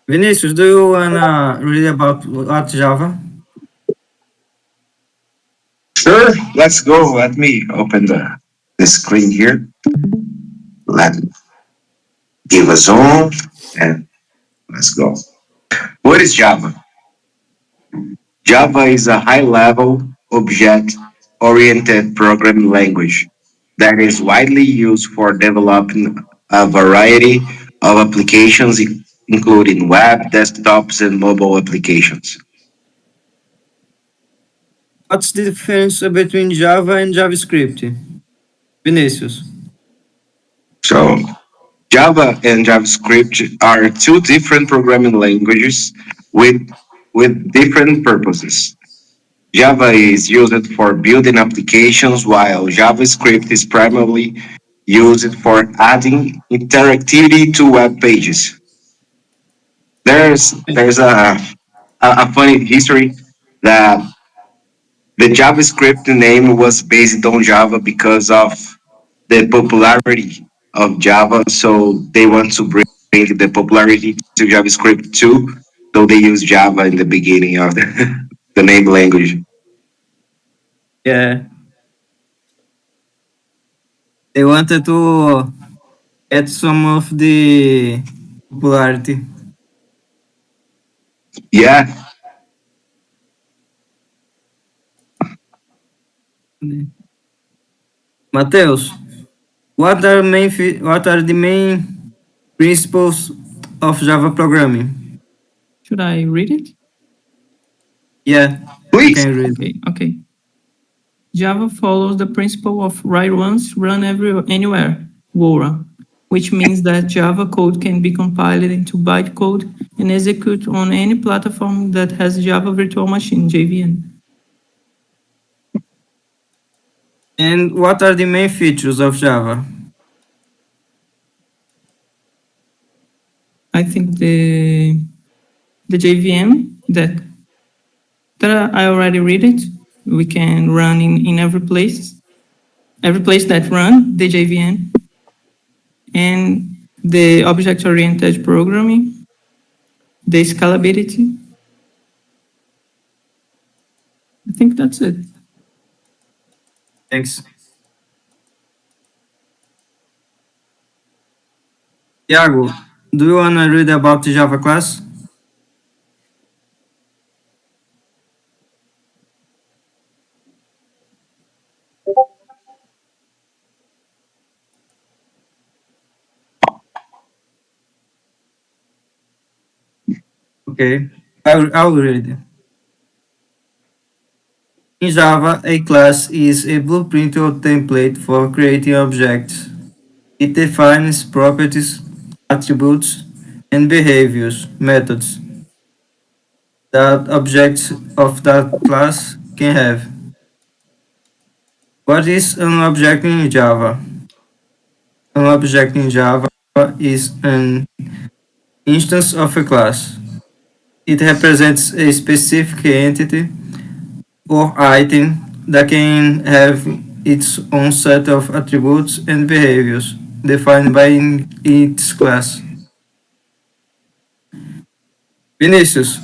Vinicius, do you wanna read about what Java? Sure, let's go. Let me open the screen here. Let me give a zoom and let's go. What is Java? Java is a high level, object oriented programming language that is widely used for developing a variety of applications, including web, desktops, and mobile applications. What's the difference between Java and JavaScript? Vinicius. So, Java and JavaScript are two different programming languages with, with different purposes. Java is used for building applications, while JavaScript is primarily used for adding interactivity to web pages. There's a funny history that the JavaScript name was based on Java because of the popularity of Java. So they want to bring the popularity to JavaScript too. So they use Java in the beginning of the name language. Yeah, they wanted to get some of the popularity. Yeah. Mateus, what are the main principles of Java programming? Should I read it? Yeah, you Please. can read. Okay. Java follows the principle of write once, run anywhere, WORA, which means that Java code can be compiled into bytecode and execute on any platform that has Java Virtual Machine, JVM. And what are the main features of Java? I think the JVM that I already read it. We can run in every place that run the JVM, and the object-oriented programming, the scalability. I think that's it. Thanks. Thiago, do you want to read about the Java class? Okay, I'll read it. In Java, a class is a blueprint or template for creating objects. It defines properties, attributes, and behaviors, methods, that objects of that class can have. What is an object in Java? An object in Java is an instance of a class. It represents a specific entity or item that can have its own set of attributes and behaviors defined by its class. Vinicius,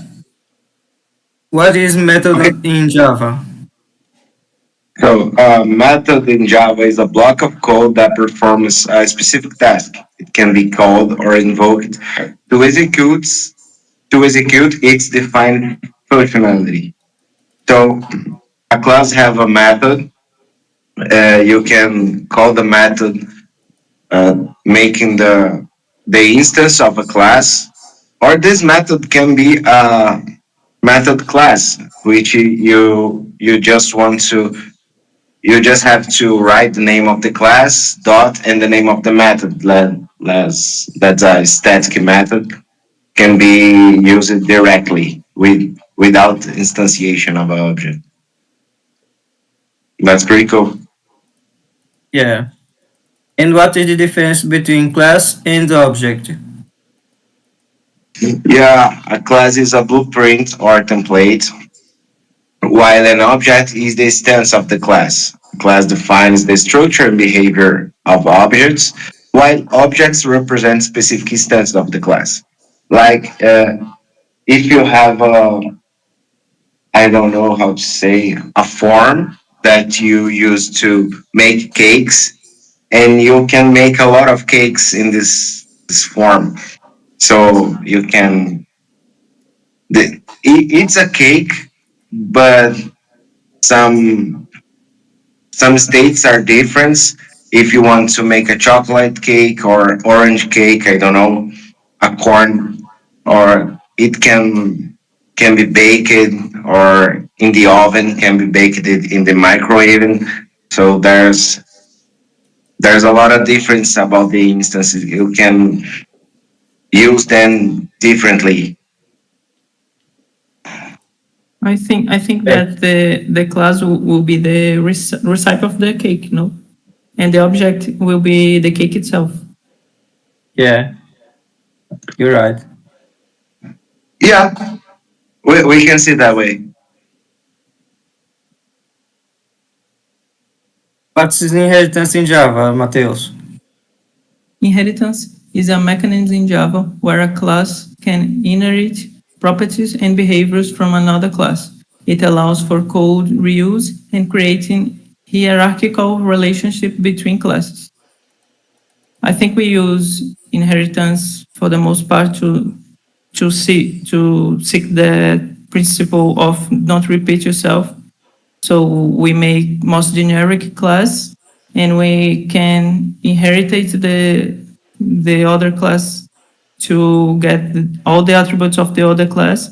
what is method Okay. in Java? So, a method in Java is a block of code that performs a specific task. It can be called or invoked to execute its defined functionality. So, a class have a method. You can call the method making the instance of a class, or this method can be a method class, which you just want to you just have to write the name of the class dot and the name of the method. That's a static method can be used directly without instantiation of an object. That's pretty cool. Yeah. And what is the difference between class and object? Yeah, a class is a blueprint or template, while an object is the instance of the class. Class defines the structure and behavior of objects, while objects represent specific instances of the class. Like if you have a, I don't know how to say, a form that you use to make cakes, and you can make a lot of cakes in this form. So you can, it's a cake, but some some states are different. If you want to make a chocolate cake or orange cake, I don't know, a corn, or it can be baked or in the oven, can be baked in the microwave. So there's a lot of difference about the instances. You can use them differently. I think that the class will be the recipe of the cake, no, and the object will be the cake itself. Yeah, you're right. Yeah, we can see that way. What's inheritance in Java, Mateus? Inheritance is a mechanism in Java where a class can inherit properties and behaviors from another class. It allows for code reuse and creating hierarchical relationship between classes. I think we use inheritance for the most part to seek the principle of not repeat yourself. So we make most generic class, and we can inherit the other class to get all the attributes of the other class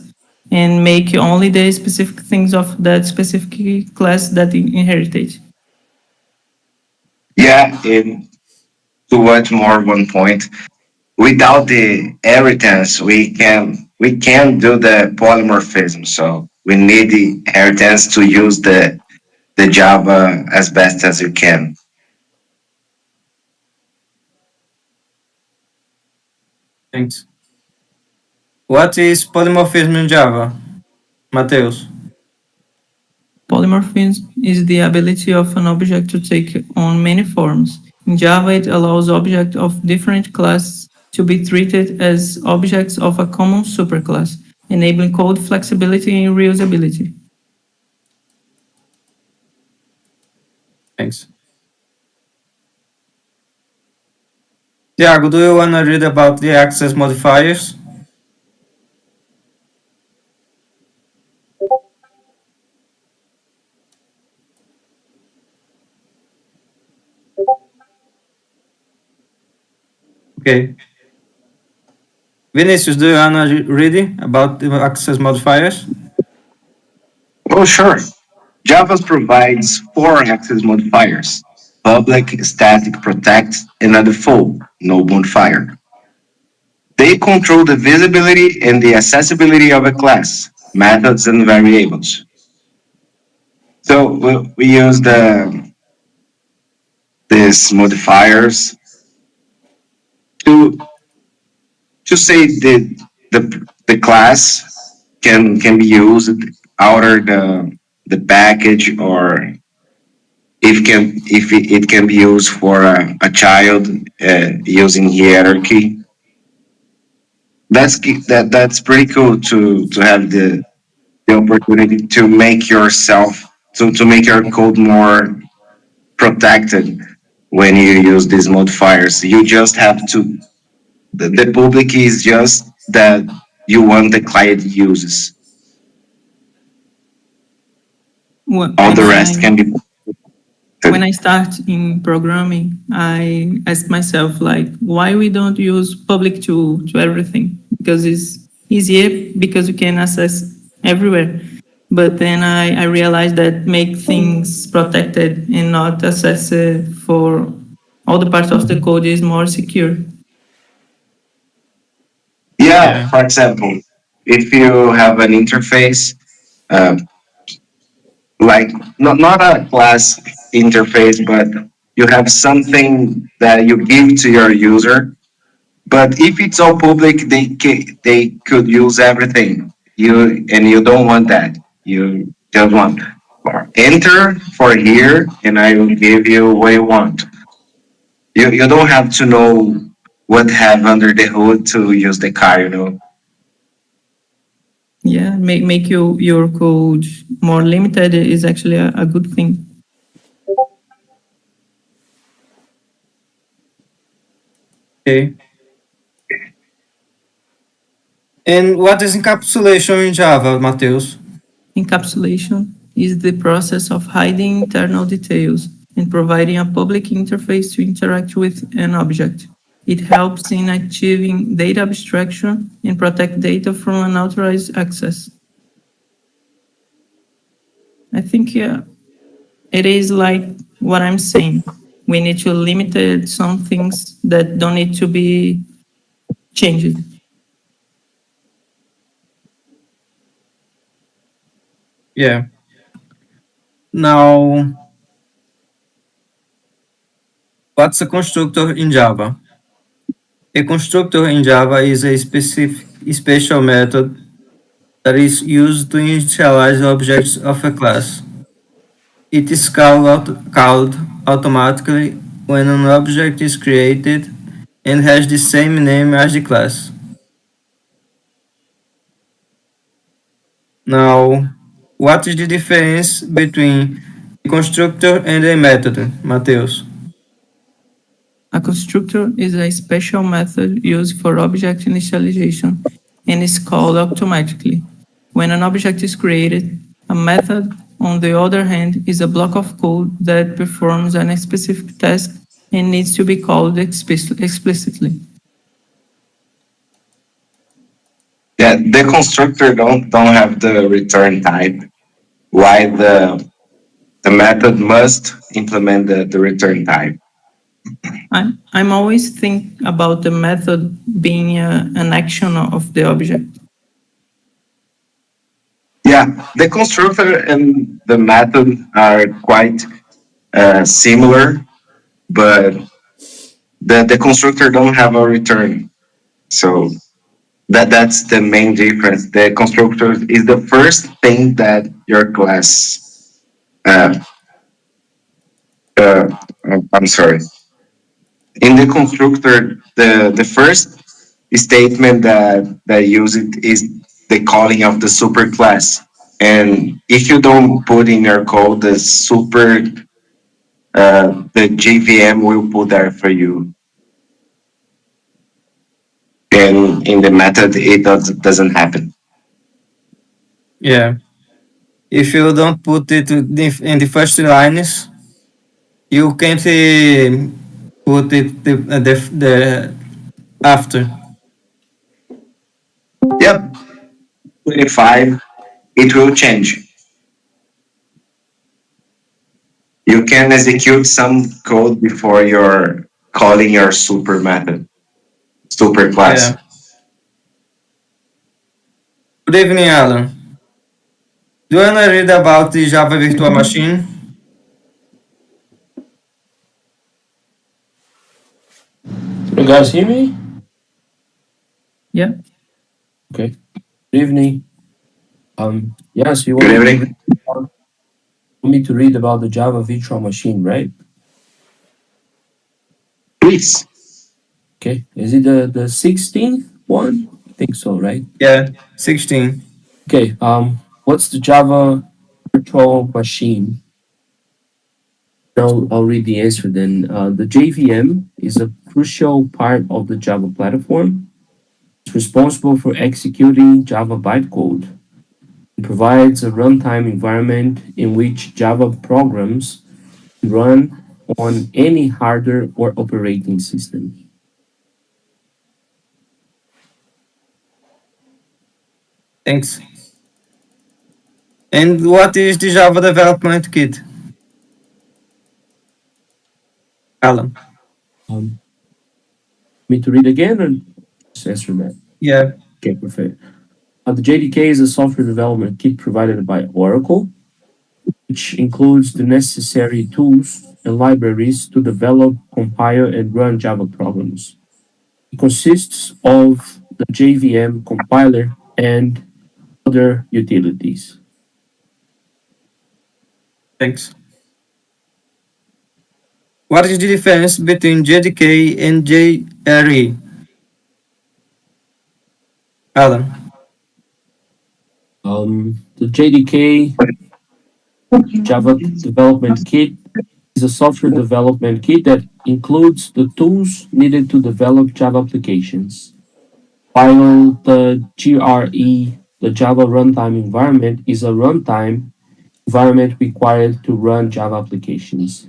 and make only the specific things of that specific class that inherited. Yeah, and to add more one point, without the inheritance, we can do the polymorphism. So we need the inheritance to use the Java as best as you can. Thanks. What is polymorphism in Java, Mateus? Polymorphism is the ability of an object to take on many forms. In Java, it allows objects of different classes to be treated as objects of a common superclass, enabling code flexibility and reusability. Thanks. Tiago, do you want to read about the access modifiers? Okay. Vinicius, do you want to read it about the access modifiers? Oh, sure. Java provides four access modifiers: public, static, protect, and a default, no modifier. They control the visibility and the accessibility of a class, methods, and variables. So we use these modifiers to say the class can be used outer the package, or if it can be used for a child using hierarchy. That's pretty cool to have the opportunity to make yourself to make your code more protected when you use these modifiers. You just have to, the public is just that you want the client uses. When All the I rest can be. when I start in programming, I ask myself like, why we don't use public to everything? Because it's easier because you can access everywhere. But then I realized that make things protected and not accessed for all the parts of the code is more secure. Yeah, Yeah. for example, if you have an interface, uh, like not a class interface, but you have something that you give to your user. But if it's all public, they could use everything. You don't want that. You just want enter for here, and I will give you what you want. You don't have to know what have under the hood to use the car. Yeah, make your code more limited is actually a good thing. Okay. And what is encapsulation in Java, Matheus? Encapsulation is the process of hiding internal details and providing a public interface to interact with an object. It helps in achieving data abstraction and protect data from unauthorized access. I think it is like what I'm saying. We need to limit some things that don't need to be changed. Yeah. Now, what's a constructor in Java? A constructor in Java is a special method that is used to initialize objects of a class. It is called automatically when an object is created and has the same name as the class. Now, what is the difference between a constructor and a method, Matheus? A constructor is a special method used for object initialization and is called automatically. When an object is created, a method, on the other hand, is a block of code that performs a specific task and needs to be called explicitly. Yeah, the constructor don't have the return type. Why the method must implement the return type. I'm always think about the method being an action of the object. Yeah, the constructor and the method are quite similar, but the constructor don't have a return. So that's the main difference. The constructor is the first thing that your class. Uh, uh, I'm sorry. In the constructor, the first statement that use it is the calling of the superclass. And if you don't put in your code the super, the JVM will put there for you. And in the method, it doesn't happen. Yeah. If you don't put it in the first lines, you can't put it the after. Yep, 25, it will change. You can execute some code before you're calling your super method, super class. Yeah. Good evening, Alan. Do you want to read about the Java Virtual Machine? You guys hear me? Yeah. Okay. Good evening. Yes, you Good want evening. me to read about the Java virtual machine, right? Please. Okay. Is it the 16th one? I think so, right? Yeah, 16. Okay. What's the Java virtual machine? I'll read the answer then. The JVM is a crucial part of the Java platform. It's responsible for executing Java bytecode. It provides a runtime environment in which Java programs run on any hardware or operating system. Thanks. And what is the Java Development Kit? Alan. Me to read again or just answer that? Yeah. Okay, perfect. The JDK is a software development kit provided by Oracle, which includes the necessary tools and libraries to develop, compile, and run Java programs. It consists of the JVM compiler and other utilities. Thanks. What is the difference between JDK and JRE? Alan. The JDK Java Development Kit is a software development kit that includes the tools needed to develop Java applications. While the GRE, the Java Runtime Environment, is a runtime environment required to run Java applications.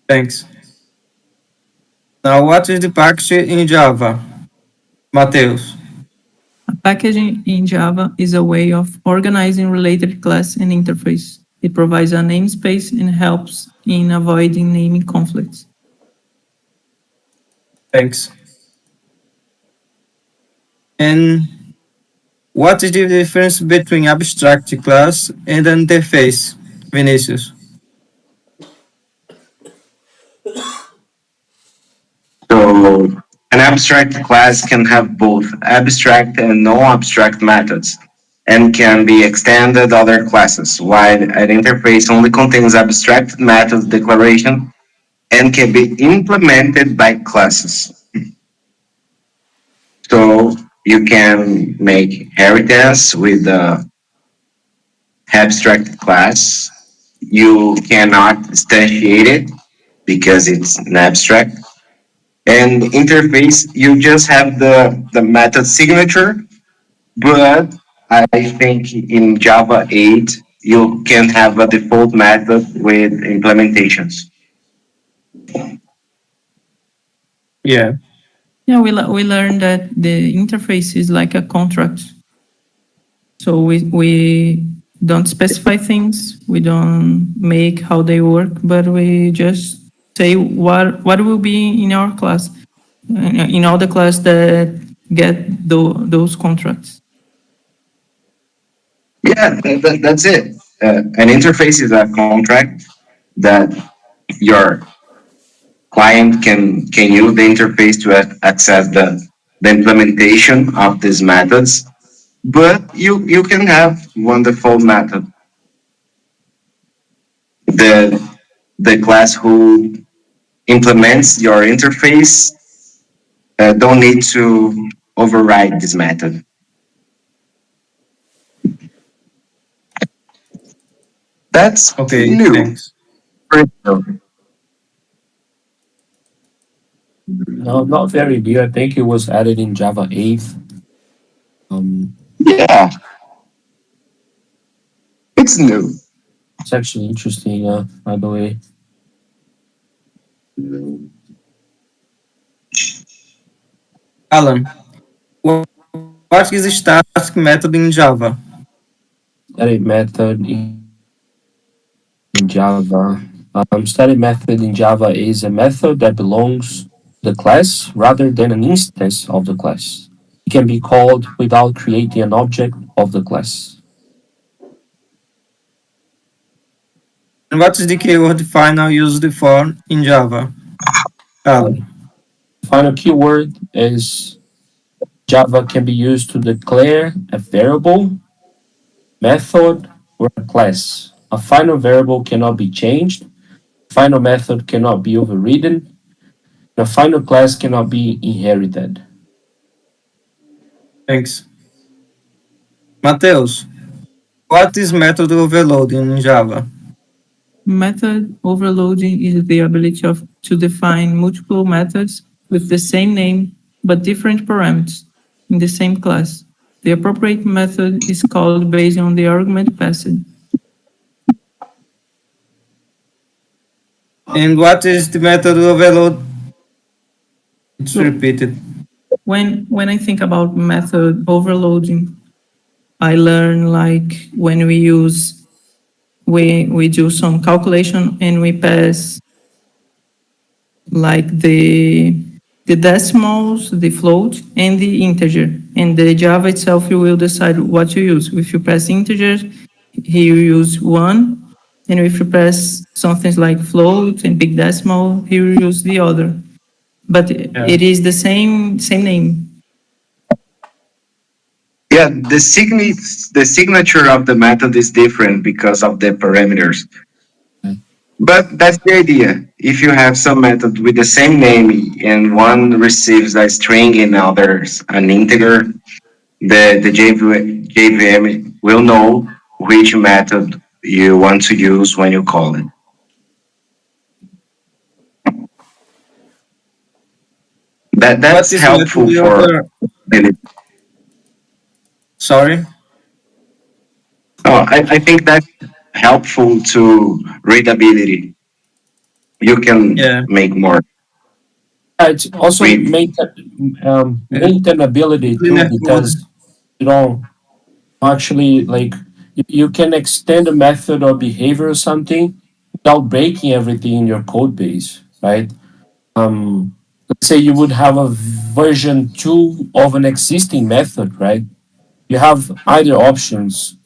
Thanks. Now, what is the package in Java? Mateus. A package in Java is a way of organizing related class and interface. It provides a namespace and helps in avoiding naming conflicts. Thanks. And what is the difference between abstract class and an interface, Vinicius? So an abstract class can have both abstract and non-abstract methods and can be extended other classes, while an interface only contains abstract method declaration and can be implemented by classes. So you can make inheritance with the abstract class. You cannot instantiate it because it's an abstract. And interface, you just have the method signature, but I think in Java 8, you can have a default method with implementations. Yeah. Yeah, we learned that the interface is like a contract. So we don't specify things, we don't make how they work, but we just say what will be in our class, in all the class that get those contracts. Yeah, that's it. An interface is a contract that your client can use the interface to access the implementation of these methods, but you can have one default method. The the class who implements your interface don't need to override this method. That's Okay, new. thanks. No, not very new. I think it was added in Java 8. Yeah, it's new. It's actually interesting, by the way. Alan, what is the static method in Java? Static method in Java. Static method in Java is a method that belongs to the class rather than an instance of the class. It can be called without creating an object of the class. And what is the keyword final used for in Java? Alan. Final keyword is Java can be used to declare a variable, method, or a class. A final variable cannot be changed. Final method cannot be overridden. A final class cannot be inherited. Thanks. Mateus, what is method overloading in Java? Method overloading is the ability to define multiple methods with the same name but different parameters in the same class. The appropriate method is called based on the argument passed. And what is the method overload? It's So- repeated. When I think about method overloading, I learn like when we do some calculation and we pass like the decimals, the float, and the integer. And the Java itself, you will decide what to use. If you press integer, here you use 1. And if you press something like float and big decimal, here you use the other. But it is the same name. Yeah, the signature of the method is different because of the parameters. But that's the idea. If you have some method with the same name and one receives a string and others an integer, the JVM will know which method you want to use when you call it. What That's is method helpful for. over? Sorry. Oh, I think that's helpful to readability. You can Yeah. make more It's also read. maintainability too, Cleaner code. because you know actually like you can extend a method or behavior or something without breaking everything in your code base, right? Let's say you would have a version 2 of an existing method, right? You have either options.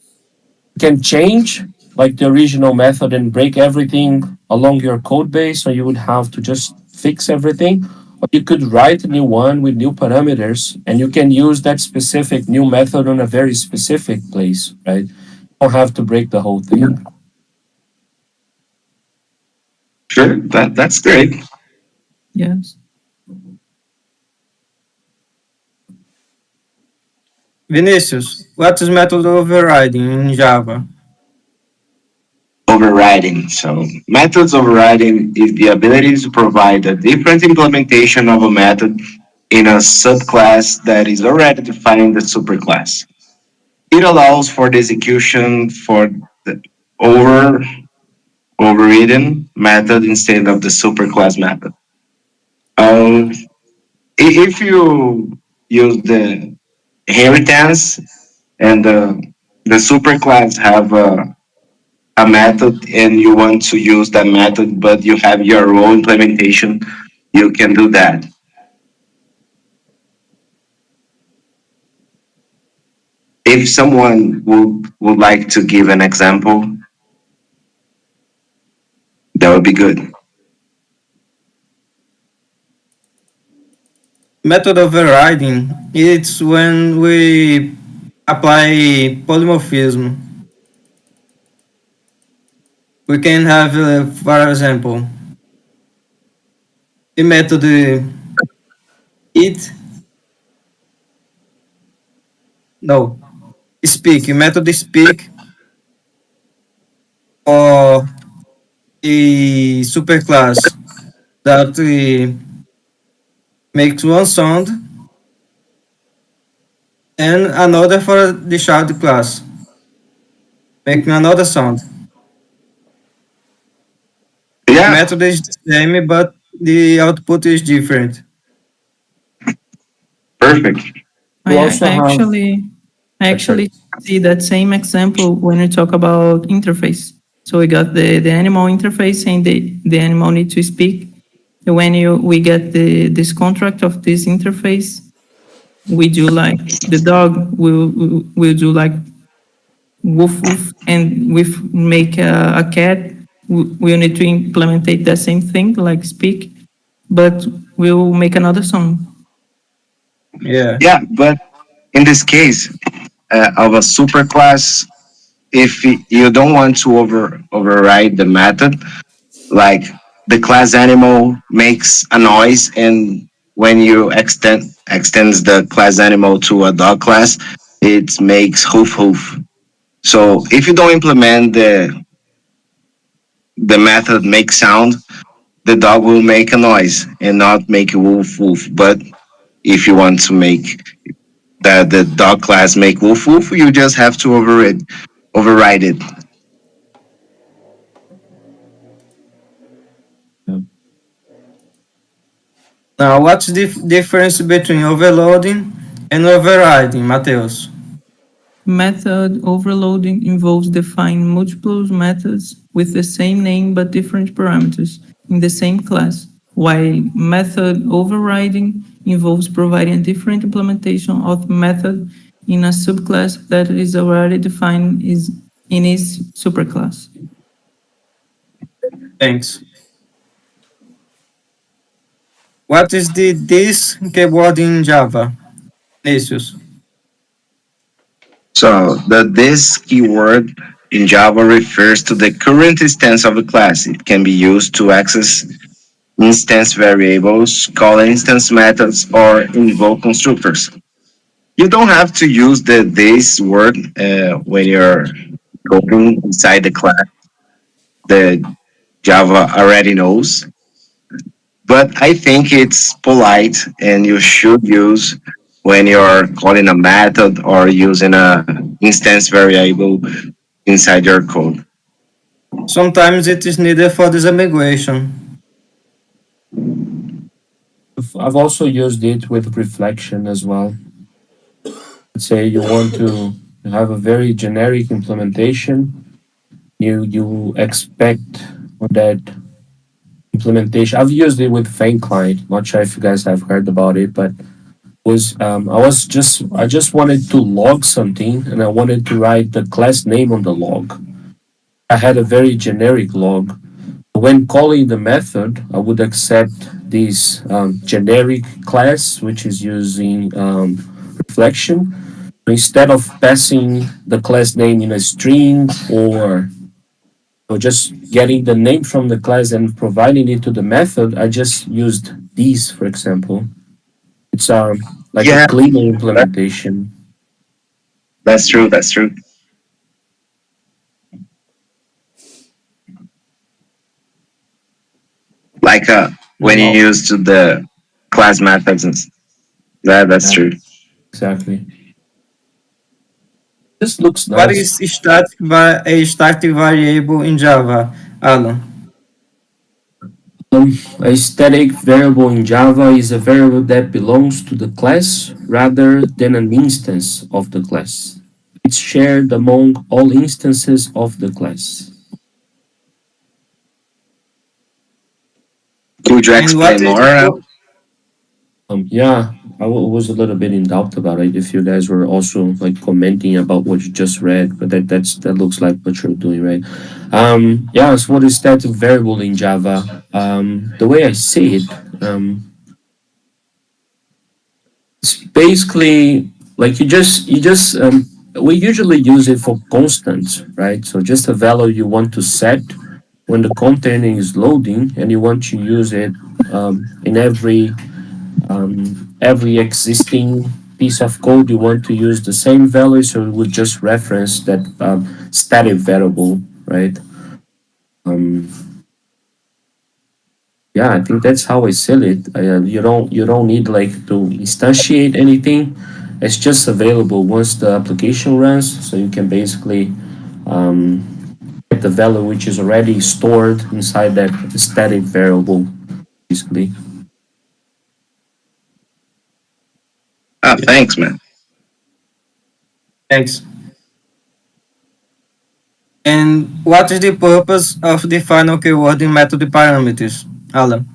You can change like the original method and break everything along your code base, or you would have to just fix everything. Or you could write a new one with new parameters, and you can use that specific new method on a very specific place, right? You don't have to break the whole thing. Sure, that's great. Yes. Vinicius, what is method overriding in Java? Overriding. So methods overriding is the ability to provide a different implementation of a method in a subclass that is already defined in the superclass. It allows for the execution for the over overridden method instead of the superclass method. Um, if you use the inheritance and the superclass have a method and you want to use that method, but you have your own implementation, you can do that. If someone would like to give an example, that would be good. Method overriding, it's when we apply polymorphism. We can have, for example, a method it, no, speak, method speak, or a superclass that makes one sound and another for the child class making another sound. Yeah, Method is the same, but the output is different. perfect. We I, I also I have actually I sorry. actually see that same example when we talk about interface. So we got the animal interface and the animal need to speak. And when we get this contract of this interface, we do like the dog will do like woof woof, and we make a cat. We need to implement the same thing like speak, but we'll make another song. Yeah. Yeah, but in this case of a superclass, if you don't want to override the method, like the class animal makes a noise, and when you extends the class animal to a dog class, it makes hoof hoof. So if you don't implement the method make sound, the dog will make a noise and not make woof woof. But if you want to make the dog class make woof woof, you just have to override it. Now, what's the difference between overloading and overriding, Mateus? Method overloading involves defining multiple methods with the same name but different parameters in the same class, while method overriding involves providing a different implementation of method in a subclass that is already defined in its superclass. Thanks. What is the this keyword in Java? Vinicius. So the this keyword in Java refers to the current instance of a class. It can be used to access instance variables, call instance methods, or invoke constructors. You don't have to use the this word when you're coding inside the class. The Java already knows, but I think it's polite and you should use when you're calling a method or using a instance variable inside your code. Sometimes it is needed for disambiguation. I've also used it with reflection as well. Let's say you want to have a very generic implementation. You expect that implementation. I've used it with Faint Client. Not sure if you guys have heard about it, but I just wanted to log something and I wanted to write the class name on the log. I had a very generic log. When calling the method, I would accept this generic class, which is using reflection. Instead of passing the class name in a string or just getting the name from the class and providing it to the method, I just used these, for example. It's like Yeah, a cleaner implementation. that's true. That's true. Like when you Well, use to the class methods and that's yeah, true. exactly. This looks What nice. is a static variable in Java, Alan? A static variable in Java is a variable that belongs to the class rather than an instance of the class. It's shared among all instances of the class. Could you And what explain is more? the Yeah, was a little bit in doubt about it. If you guys were also like commenting about what you just read, but that looks like what you're doing, right? Yeah. So what is static variable in Java? The way I see it, it's basically like we usually use it for constants, right? So just a value you want to set when the container is loading, and you want to use it in every existing piece of code. You want to use the same value, so it would just reference that static variable, right? Um, yeah, I think that's how I sell it. You don't need like to instantiate anything. It's just available once the application runs, so you can basically um, get the value which is already stored inside that static variable, basically. Ah, thanks, man. Thanks. And what is the purpose of the final keyword in method parameters, Alan?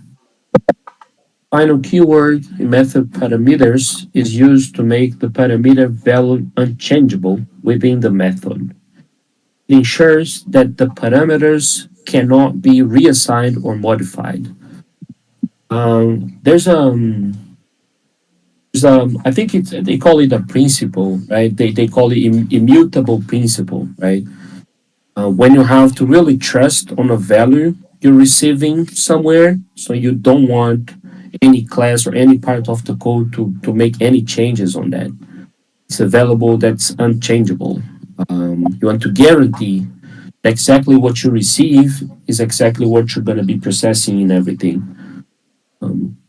Final keyword in method parameters is used to make the parameter value unchangeable within the method. It ensures that the parameters cannot be reassigned or modified. I think they call it a principle, right? They call it immutable principle, right? When you have to really trust on a value you're receiving somewhere, so you don't want any class or any part of the code to make any changes on that. It's available that's unchangeable. You want to guarantee exactly what you receive is exactly what you're going to be processing in everything.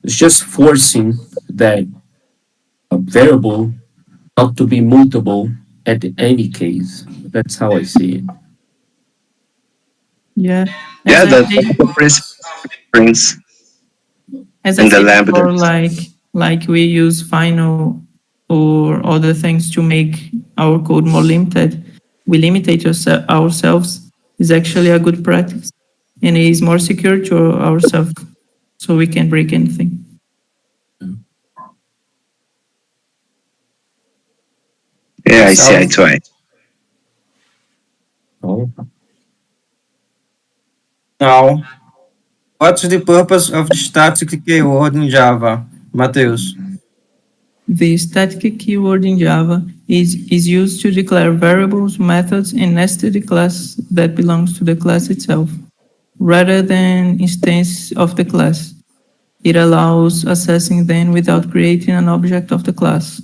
It's just forcing that variable not to be mutable at any case. That's how I see it. Yeah. Yeah, As I that's said, the principles as I in the said lambda. before, like we use final or other things to make our code more limited. We limitate ourselves is actually a good practice, and it is more secure to ourselves, so we can break anything. Yeah, I Thanks, see eye Alan. to eye. Oh, Now, what's the purpose of the static keyword in Java, Mateus? The static keyword in Java is used to declare variables, methods, and nested class that belongs to the class itself, rather than instance of the class. It allows accessing them without creating an object of the class.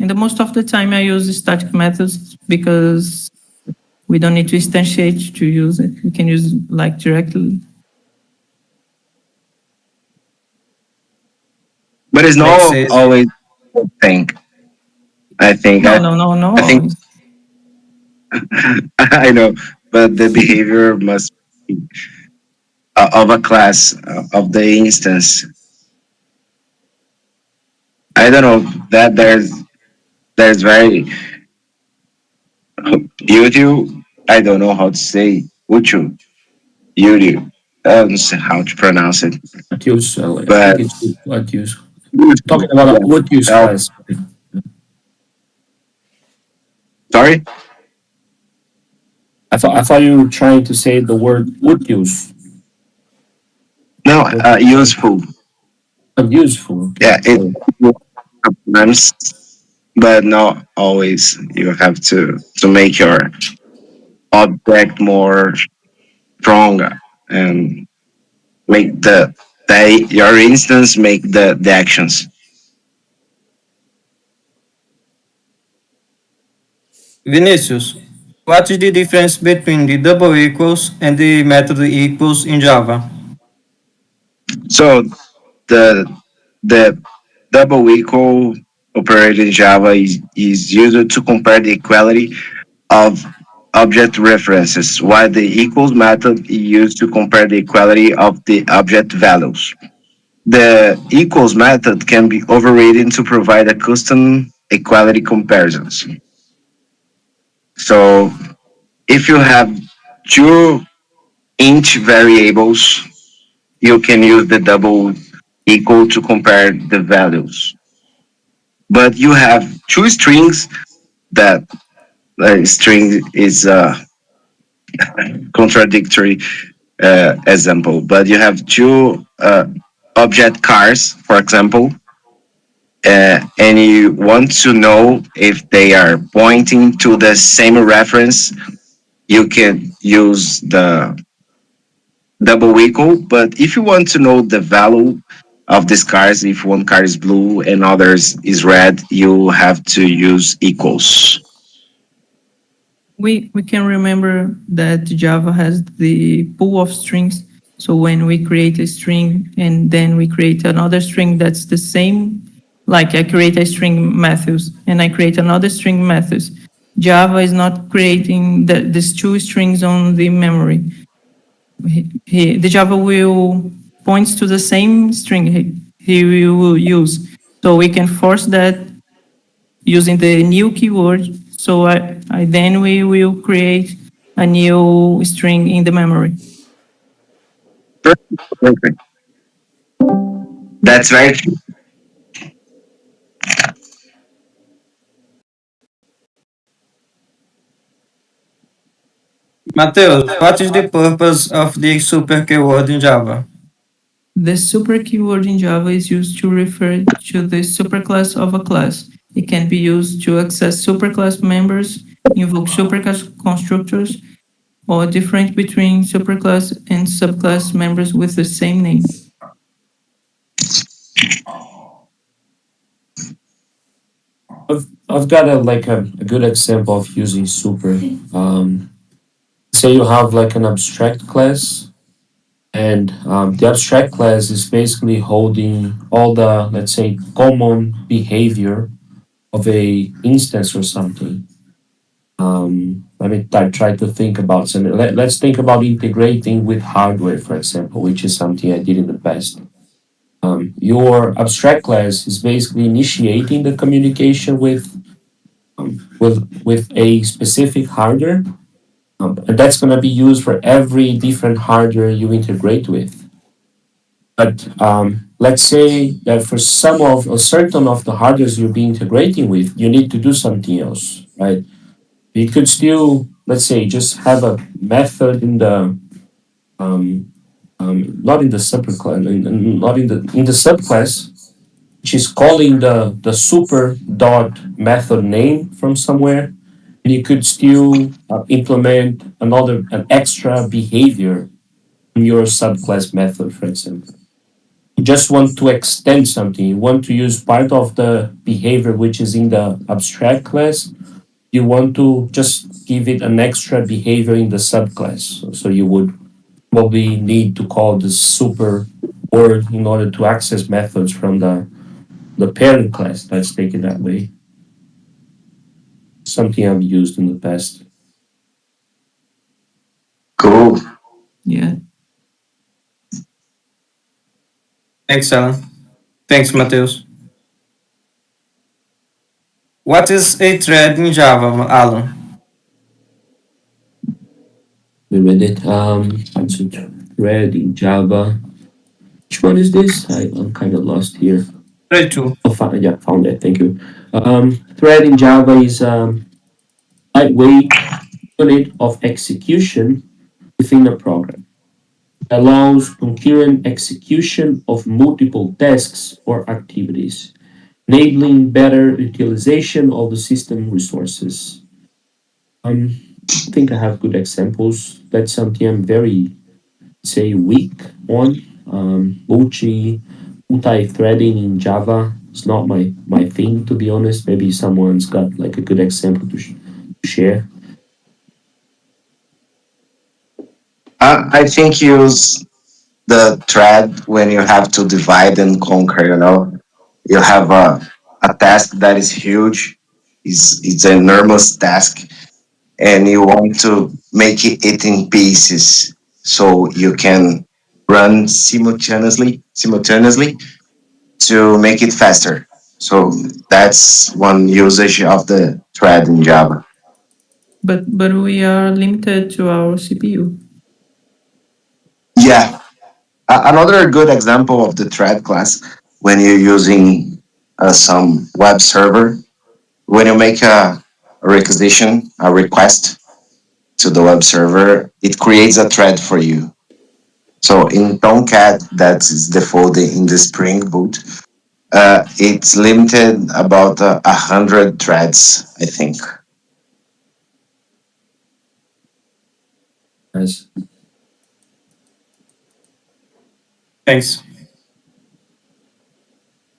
And the most of the time I use static methods because we don't need to instantiate to use it. We can use like directly. But it's Makes not sense. always a thing. I think. No. I think I know, but the behavior must be of a class of the instance. I don't know that there's very Udu. I don't know how to say Uchu. Udu. I don't know how to pronounce it, What use? I think but it's what use. Talking about a yeah. what use class. Sorry. I thought you were trying to say the word would use. No, useful. Useful. Okay. Yeah, it sometimes, but not always. You have to make your object more stronger and make the your instance make the actions. Vinicius, what is the difference between the double equals and the method equals in Java? So the the double equal operator in Java is used to compare the equality of object references, while the equals method is used to compare the equality of the object values. The equals method can be overridden to provide a custom equality comparisons. So if you have two int variables, you can use the double equal to compare the values. But you have two strings that string is a contradictory example, but you have two object cars, for example, and you want to know if they are pointing to the same reference, you can use the double equal. But if you want to know the value of these cars, if one car is blue and others is red, you have to use equals. We can remember that Java has the pool of strings. So when we create a string and then we create another string that's the same, like I create a string Matthews and I create another string Matthews. Java is not creating these two strings on the memory. The Java will points to the same string he will use. So we can force that using the new keyword. So I then we will create a new string in the memory. Perfect. That's very true. Mateus, what is the purpose of the super keyword in Java? The super keyword in Java is used to refer to the superclass of a class. It can be used to access superclass members, invoke superclass constructors, or different between superclass and subclass members with the same name. I've got a good example of using super. Say you have like an abstract class, and the abstract class is basically holding all the, let's say, common behavior of a instance or something. Let me try to think about something. Let's think about integrating with hardware, for example, which is something I did in the past. Your abstract class is basically initiating the communication with a specific hardware, and that's going to be used for every different hardware you integrate with. But let's say that for some of or certain of the hardwares you'll be integrating with, you need to do something else, right? You could still, let's say, just have a method in the not in the superclass, not in the subclass, which is calling the super dot method name from somewhere, and you could still implement an extra behavior in your subclass method, for example. You just want to extend something. You want to use part of the behavior which is in the abstract class. You want to just give it an extra behavior in the subclass. So you would probably need to call the super word in order to access methods from the parent class. Let's take it that way. Something I've used in the past. Cool. Yeah. Thanks, Alan. Thanks, Matheus. What is a thread in Java, Alan? We read it. It's a thread in Java. Which one is this? I'm kind of lost here. Thread 2. Oh, yeah, found it. Thank you. Thread in Java is lightweight unit of execution within a program. It allows concurrent execution of multiple tasks or activities, enabling better utilization of the system resources. I think I have good examples. That's something I'm very, say, weak on. Multi-threading in Java is not my thing, to be honest. Maybe someone's got like a good example to share. I think use the thread when you have to divide and conquer, you know. You have a task that is huge, it's an enormous task, and you want to make it in pieces so you can run simultaneously to make it faster. So that's one usage of the thread in Java. But we are limited to our CPU. Yeah. Another good example of the thread class when you're using some web server, when you make a requisition, a request to the web server, it creates a thread for you. So in Tomcat, that is defaulted in the Spring Boot. It's limited about 100 threads, I think. Nice. Thanks.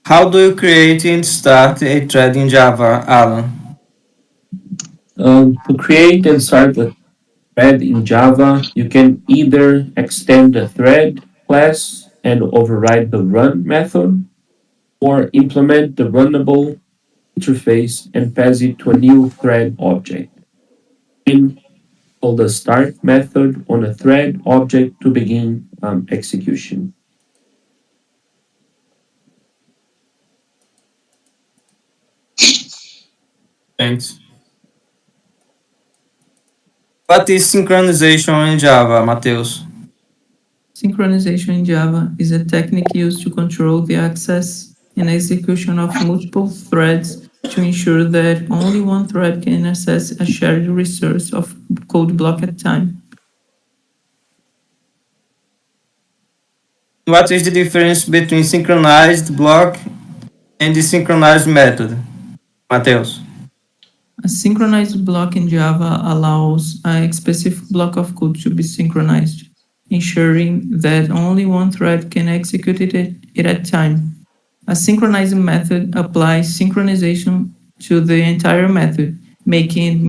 How do you create and start a thread in Java, Alan? To create and start a thread in Java, you can either extend the thread class and override the run method, or implement the runnable interface and pass it to a new thread object. And call the start method on a thread object to begin execution. Thanks. What is synchronization in Java, Matheus? Synchronization in Java is a technique used to control the access and execution of multiple threads to ensure that only one thread can access a shared resource of code block at a time. What is the difference between synchronized block and the synchronized method, Matheus? A synchronized block in Java allows a specific block of code to be synchronized, ensuring that only one thread can execute it at a time. A synchronizing method applies synchronization to the entire method, making it